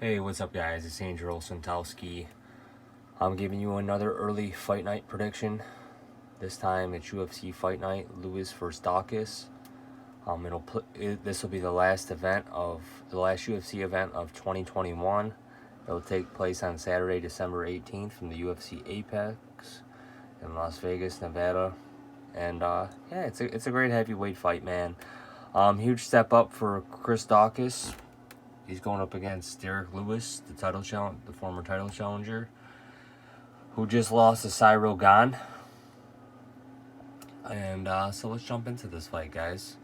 Hey, what's up guys? It's Andrew Santowski. I'm giving you another early fight night prediction. This time it's UFC Fight Night, Lewis vs. Daukaus. This will be the last UFC event of 2021. It'll take place on Saturday, December 18th from the UFC Apex in Las Vegas, Nevada. And yeah, it's a great heavyweight fight, man. Huge step up for Chris Daukaus. He's going up against Derek Lewis, the former title challenger, who just lost to Cyril Gane. And so let's jump into this fight, guys.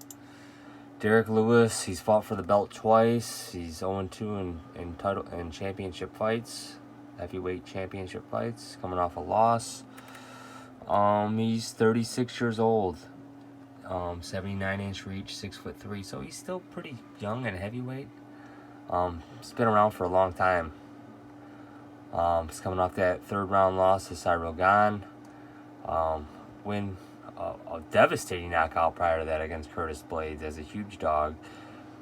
Derek Lewis, he's fought for the belt twice. He's 0-2 in championship fights, heavyweight championship fights, coming off a loss. He's 36 years old. 79-inch reach, 6'3", so he's still pretty young and heavyweight. He's been around for a long time. He's coming off that third round loss to Cyril Gane. Win a devastating knockout prior to that against Curtis Blades as a huge dog.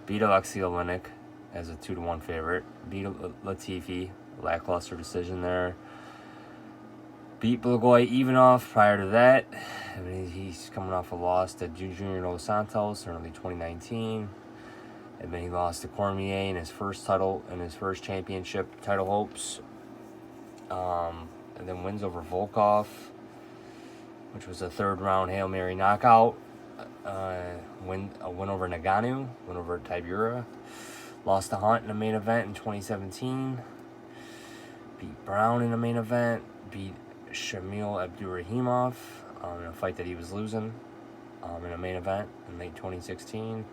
Beat Alexei Oleinik as a 2-1 favorite. Beat Latifi, lackluster decision there. Beat Blagoy Ivanov prior to that. I mean, he's coming off a loss to Junior Dos Santos in early 2019. And then he lost to Cormier in his first championship title hopes. And then wins over Volkov, which was a third round Hail Mary knockout. Win over Ngannou, win over Tybura. Lost to Hunt in the main event in 2017. Beat Brown in the main event. Beat Shamil Abdurakhimov in a fight that he was losing in a main event in late 2016.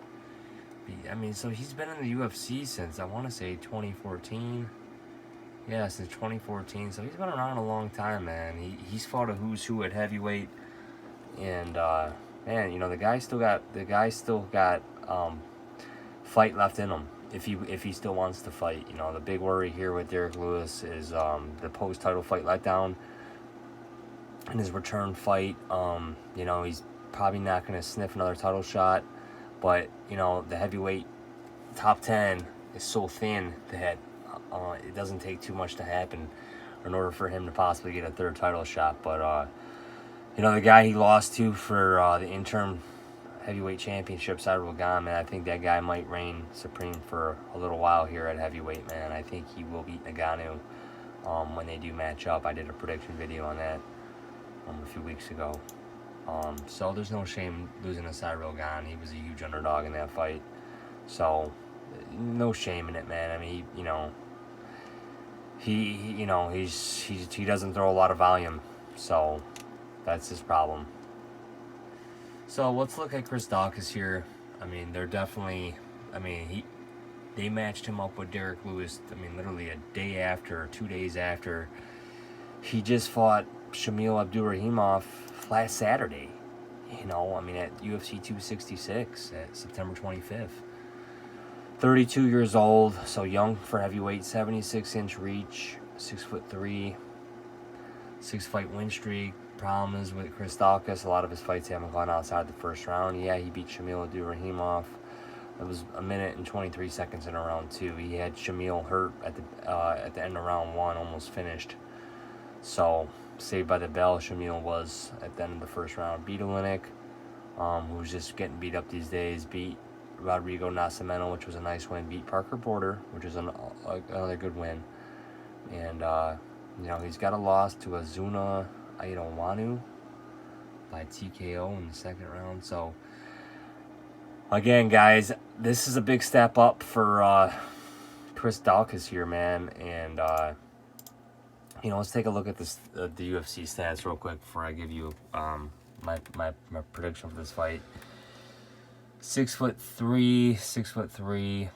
I mean, so he's been in the UFC since, I want to say, 2014. Yeah, since 2014. So he's been around a long time, man. He's fought a who's who at heavyweight. And, man, you know, the guy still got fight left in him if he still wants to fight. You know, the big worry here with Derek Lewis is the post-title fight letdown in his return fight. You know, he's probably not going to sniff another title shot. But, you know, the heavyweight top 10 is so thin that it doesn't take too much to happen in order for him to possibly get a third title shot. But, you know, the guy he lost to for the interim heavyweight championship, Cyril Gane, man, I think that guy might reign supreme for a little while here at heavyweight, man. I think he will beat Ngannou when they do match up. I did a prediction video on that a few weeks ago. So there's no shame losing to Cyril Gane. He was a huge underdog in that fight. So no shame in it, man. I mean, he doesn't throw a lot of volume. So that's his problem. So let's look at Chris Daukaus here. I mean, they matched him up with Derek Lewis, I mean, literally a day after, 2 days after. He just fought Shamil Abdurakhimov last Saturday, you know, I mean, at UFC 266 at September 25th. 32 years old, so young for heavyweight, 76-inch reach, 6'3", 6-fight win streak. Problem is with Chris Daukaus, a lot of his fights haven't gone outside the first round. Yeah, he beat Shamil Abdurakhimov. It was 1 minute and 23 seconds in round 2. He had Shamil hurt at the end of round 1, almost finished. So saved by the bell, Shamil was at the end of the first round. Beat Oleinik, who's just getting beat up these days. Beat Rodrigo Nascimento, which was a nice win. Beat Parker Porter, which is another good win. And, you know, he's got a loss to Azuna Aidawanu by TKO in the second round. So, again, guys, this is a big step up for Chris Daukaus here, man. And, you know, let's take a look at this the UFC stats real quick before I give you my prediction for this fight. 6'3",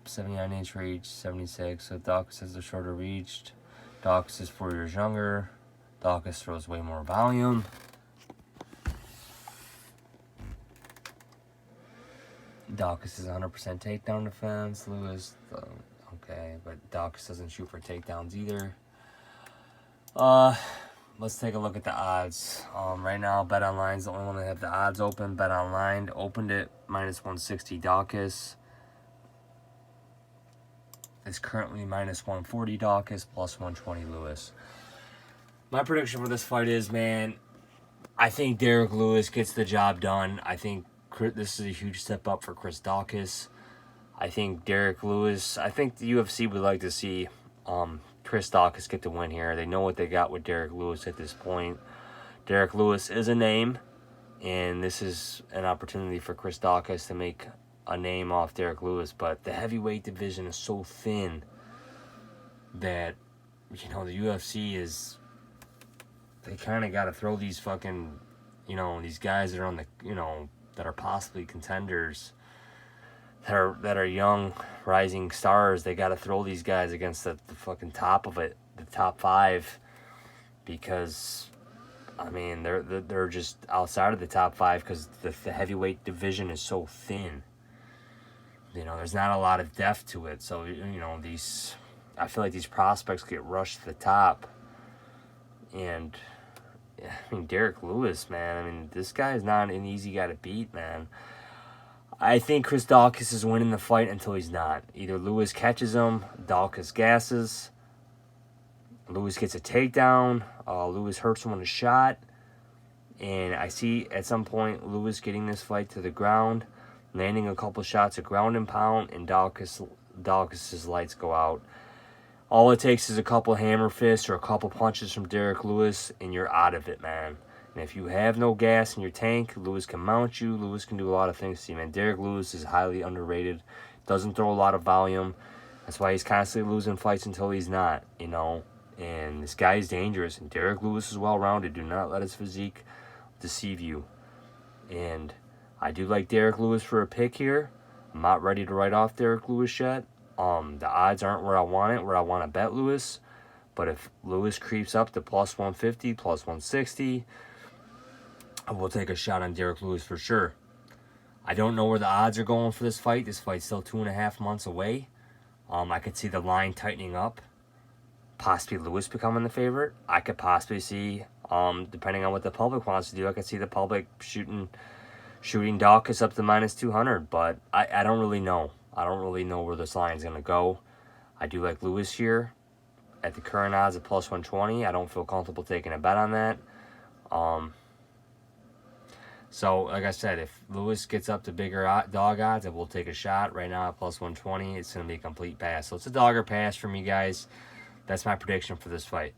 79-inch reach, 76. So Daukaus has the shorter reach. Daukaus is 4 years younger. Daukaus throws way more volume. Daukaus is 100% takedown defense. Lewis, okay, but Daukaus doesn't shoot for takedowns either. Let's take a look at the odds. Right now, BetOnline is the only one that have the odds open. BetOnline opened it -160 Daukaus. is currently minus 140 Daukaus, plus 120 Lewis. My prediction for this fight is, man, I think Derek Lewis gets the job done. I think this is a huge step up for Chris Daukaus. I think Derek Lewis, I think the UFC would like to see Chris Daukaus get the win here. They know what they got with Derek Lewis at this point. Derek Lewis is a name, and this is an opportunity for Chris Daukaus to make a name off Derek Lewis. But the heavyweight division is so thin that, you know, the UFC is, they kind of got to throw these fucking, you know, these guys that are on the, you know, that are possibly contenders, that are young, rising stars. They got to throw these guys against the fucking top of it, the top 5, because, I mean, they're just outside of the top 5 because the heavyweight division is so thin. You know, there's not a lot of depth to it. So, you know, I feel like these prospects get rushed to the top. And, I mean, Derek Lewis, man, I mean, this guy is not an easy guy to beat, man. I think Chris Daukaus is winning the fight until he's not. Either Lewis catches him, Daukaus gasses, Lewis gets a takedown, Lewis hurts him on a shot, and I see at some point Lewis getting this fight to the ground, landing a couple shots of ground and pound, and Daukaus's lights go out. All it takes is a couple hammer fists or a couple punches from Derek Lewis, and you're out of it, man. And if you have no gas in your tank, Lewis can mount you. Lewis can do a lot of things to you, man. Derek Lewis is highly underrated. Doesn't throw a lot of volume. That's why he's constantly losing fights until he's not, you know. And this guy is dangerous. And Derek Lewis is well-rounded. Do not let his physique deceive you. And I do like Derek Lewis for a pick here. I'm not ready to write off Derek Lewis yet. The odds aren't where I want it, where I want to bet Lewis. But if Lewis creeps up to plus 150, plus 160... we'll take a shot on Derek Lewis for sure. I don't know where the odds are going for this fight. This fight's still 2.5 months away. I could see the line tightening up. Possibly Lewis becoming the favorite. I could possibly see, depending on what the public wants to do, I could see the public shooting Daukaus up to minus 200. But I don't really know. I don't really know where this line's going to go. I do like Lewis here. At the current odds of plus 120, I don't feel comfortable taking a bet on that. So, like I said, if Lewis gets up to bigger dog odds, I will take a shot. Right now at plus 120, it's going to be a complete pass. So, it's a dog or pass for me, guys. That's my prediction for this fight.